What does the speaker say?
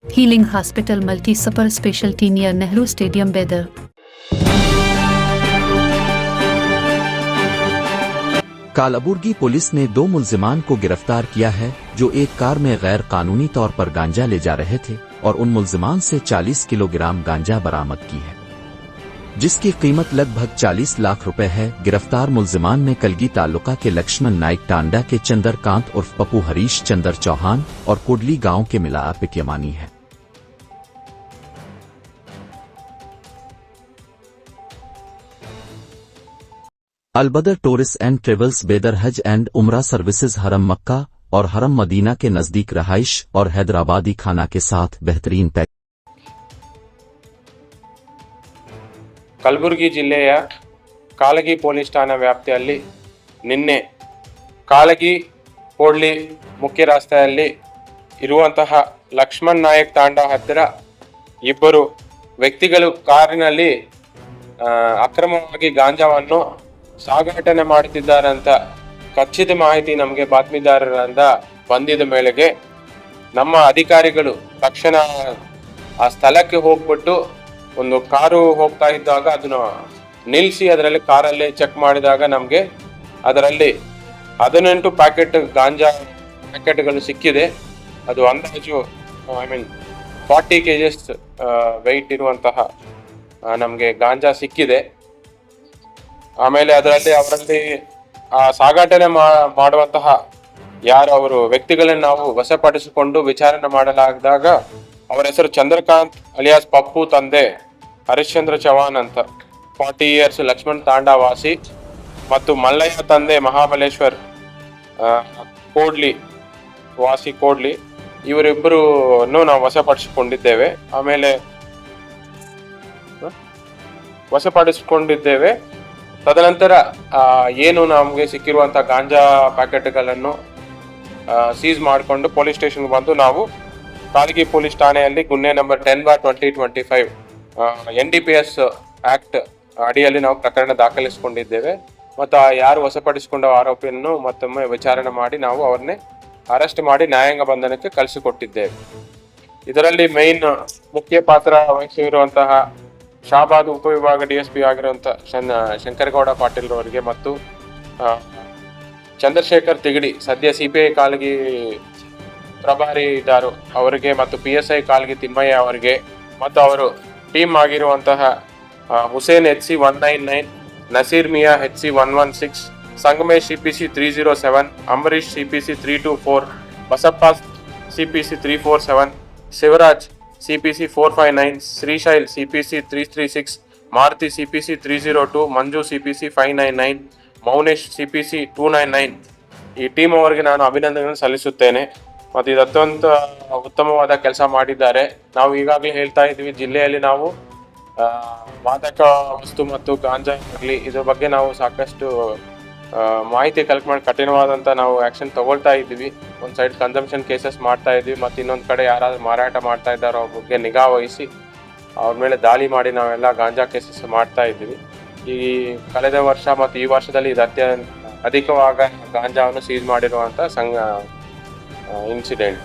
Healing Hospital Multi Super Specialty near Nehru Stadium, Bedar. Kalaburagi police ने 2 मुल्जिमान को गिरफ्तार किया है जो एक कार में गैर कानूनी तौर पर गांजा ले जा रहे थे और उन मुल्जिमान से 40 किलोग्राम गांजा बरामद की है, जिसकी कीमत लगभग 40 लाख रुपए है। गिरफ्तार मुल्जिमान में कलगी तालुका के लक्ष्मण नाइक, टांडा के चंद्रकांत उर्फ पप्पू, हरीश चंद्र चौहान और कोडली गांव के मिला पिटयमानी है। अलबदर टूरिस्ट एंड ट्रेवल्स बेदर हज एंड उमरा सर्विसेज हरम मक्का और हरम मदीना के नजदीक रहाइश और हैदराबादी खाना के साथ बेहतरीन पैक। ಕಲಬುರಗಿ ಜಿಲ್ಲೆಯ ಕಾಳಗಿ ಪೊಲೀಸ್ ಠಾಣಾ ವ್ಯಾಪ್ತಿಯಲ್ಲಿ ನಿನ್ನೆ ಕಾಳಗಿ ಕೋಡ್ಲಿ ಮುಖ್ಯ ರಸ್ತೆಯಲ್ಲಿ ಇರುವಂತಹ ಲಕ್ಷ್ಮಣ್ ನಾಯಕ್ ತಾಂಡಾ ಹತ್ತಿರ ಇಬ್ಬರು ವ್ಯಕ್ತಿಗಳು ಕಾರಿನಲ್ಲಿ ಅಕ್ರಮವಾಗಿ ಗಾಂಜಾವನ್ನು ಸಾಗಾಟನೆ ಮಾಡುತ್ತಿದ್ದಾರೆ ಅಂತ ಖಚಿತ ಮಾಹಿತಿ ನಮಗೆ ಬಾತ್ಮೀದಾರರಿಂದ ಬಂದಿದ ಮೇಲೆಗೆ ನಮ್ಮ ಅಧಿಕಾರಿಗಳು ತಕ್ಷಣ ಆ ಸ್ಥಳಕ್ಕೆ ಹೋಗ್ಬಿಟ್ಟು ಒಂದು ಕಾರು ಹೋಗ್ತಾ ಇದ್ದಾಗ ಅದನ್ನು ನಿಲ್ಲಿಸಿ ಅದರಲ್ಲಿ ಕಾರಲ್ಲಿ ಚೆಕ್ ಮಾಡಿದಾಗ ನಮಗೆ ಅದರಲ್ಲಿ 18 ಪ್ಯಾಕೆಟ್ ಗಾಂಜಾ ಪ್ಯಾಕೆಟ್ಗಳು ಸಿಕ್ಕಿದೆ. ಅದು ಅಂದಾಜು 40 kgs ವೆಯ್ಟ್ ಇರುವಂತಹ ನಮಗೆ ಗಾಂಜಾ ಸಿಕ್ಕಿದೆ. ಆಮೇಲೆ ಅವರಲ್ಲಿ ಸಾಗಾಟನೆ ಮಾಡುವಂತಹ ಯಾರು ಅವರು ವ್ಯಕ್ತಿಗಳನ್ನು ನಾವು ವಶಪಡಿಸಿಕೊಂಡು ವಿಚಾರಣೆ ಮಾಡಲಾಗಿದಾಗ ಅವರ ಹೆಸರು ಚಂದ್ರಕಾಂತ್ ಅಲಿಯಾಸ್ ಪಪ್ಪು, ತಂದೆ ಹರಿಶ್ಚಂದ್ರ ಚೌಹಾನ್ ಅಂತ 40 years, ಲಕ್ಷ್ಮಣ್ ತಾಂಡಾ ವಾಸಿ, ಮತ್ತು ಮಲ್ಲಯ್ಯ ತಂದೆ ಮಹಾಬಲೇಶ್ವರ್ ಕೋಡ್ಲಿ ವಾಸಿ ಕೋಡ್ಲಿ, ಇವರಿಬ್ಬರನ್ನು ನಾವು ವಶಪಡಿಸಿಕೊಂಡಿದ್ದೇವೆ. ತದನಂತರ ಏನು ನಮಗೆ ಸಿಕ್ಕಿರುವಂಥ ಗಾಂಜಾ ಪ್ಯಾಕೆಟ್ಗಳನ್ನು ಸೀಸ್ ಮಾಡಿಕೊಂಡು ಪೊಲೀಸ್ ಸ್ಟೇಷನ್ಗೆ ಬಂದು ನಾವು ಕಾಳಗಿ ಪೊಲೀಸ್ ಠಾಣೆಯಲ್ಲಿ ಗುನ್ನೆ ನಂಬರ್ 10/2025 NDPS ಆಕ್ಟ್ ಅಡಿಯಲ್ಲಿ ನಾವು ಪ್ರಕರಣ ದಾಖಲಿಸಿಕೊಂಡಿದ್ದೇವೆ. ಮತ್ತು ಯಾರು ವಶಪಡಿಸಿಕೊಂಡ ಆರೋಪಿಯನ್ನು ಮತ್ತೊಮ್ಮೆ ವಿಚಾರಣೆ ಮಾಡಿ ನಾವು ಅವ್ರನ್ನೇ ಅರೆಸ್ಟ್ ಮಾಡಿ ನ್ಯಾಯಾಂಗ ಬಂಧನಕ್ಕೆ ಕಳಿಸಿಕೊಟ್ಟಿದ್ದೇವೆ. ಇದರಲ್ಲಿ ಮೇನ್ ಮುಖ್ಯ ಪಾತ್ರ ವಹಿಸಿರುವಂತಹ ಶಾಬಾದ್ ಉಪವಿಭಾಗ DSP ಆಗಿರುವಂಥ ಶಂಕರಗೌಡ ಪಾಟೀಲ್ ಅವರಿಗೆ ಮತ್ತು ಚಂದ್ರಶೇಖರ್ ತಿಗಡಿ ಸದ್ಯ CPI ಕಾಳಗಿ ಪ್ರಭಾರಿ ಇದ್ದಾರೆ ಅವರಿಗೆ ಮತ್ತು PSI ಕಾಳಗಿ ತಿಮ್ಮಯ್ಯ ಅವರಿಗೆ ಮತ್ತು ಅವರು ಟೀಮ್ ಆಗಿರುವಂತಹ Hussain HC 199, Naseer Miya HC 116, Sangamesh CPC 307, Ambareesh CPC 324, Basappa CPC 347, Shivraj CPC 459, Shrishail CPC 336, Maruti CPC 302, ಮಂಜು CPC 599, ಮೌನೇಶ್ CPC 299. ಈ ಟೀಮ್ ಅವರಿಗೆ ನಾನು ಅಭಿನಂದನೆಗಳನ್ನು ಸಲ್ಲಿಸುತ್ತೇನೆ. ಮತ್ತು ಇದು ಅತ್ಯಂತ ಉತ್ತಮವಾದ ಕೆಲಸ ಮಾಡಿದ್ದಾರೆ. ನಾವು ಈಗಾಗಲೇ ಹೇಳ್ತಾ ಇದ್ವಿ, ಜಿಲ್ಲೆಯಲ್ಲಿ ನಾವು ಮಾದಕ ವಸ್ತು ಮತ್ತು ಗಾಂಜಾ ಆಗಲಿ ಇದ್ರ ಬಗ್ಗೆ ನಾವು ಸಾಕಷ್ಟು ಮಾಹಿತಿ ಕಲೆಕ್ಟ್ ಮಾಡಿ ಕಠಿಣವಾದಂಥ ನಾವು ಆ್ಯಕ್ಷನ್ ತಗೊಳ್ತಾ ಇದ್ವಿ. ಒಂದು ಸೈಡ್ ಕನ್ಸಂಪ್ಷನ್ ಕೇಸಸ್ ಮಾಡ್ತಾ ಇದ್ವಿ, ಮತ್ತು ಇನ್ನೊಂದು ಕಡೆ ಯಾರಾದರೂ ಮಾರಾಟ ಮಾಡ್ತಾ ಇದ್ದಾರೋ ಅವ್ರ ಬಗ್ಗೆ ನಿಗಾ ವಹಿಸಿ ಅವ್ರ ಮೇಲೆ ದಾಳಿ ಮಾಡಿ ನಾವೆಲ್ಲ ಗಾಂಜಾ ಕೇಸಸ್ ಮಾಡ್ತಾ ಇದ್ವಿ. ಈ ಕಳೆದ ವರ್ಷ ಮತ್ತು ಈ ವರ್ಷದಲ್ಲಿ ಇದು ಅಧಿಕವಾಗ ಗಾಂಜಾವನ್ನು ಸೀಸ್ ಮಾಡಿರುವಂಥ ಇನ್ಸಿಡೆಂಟ್.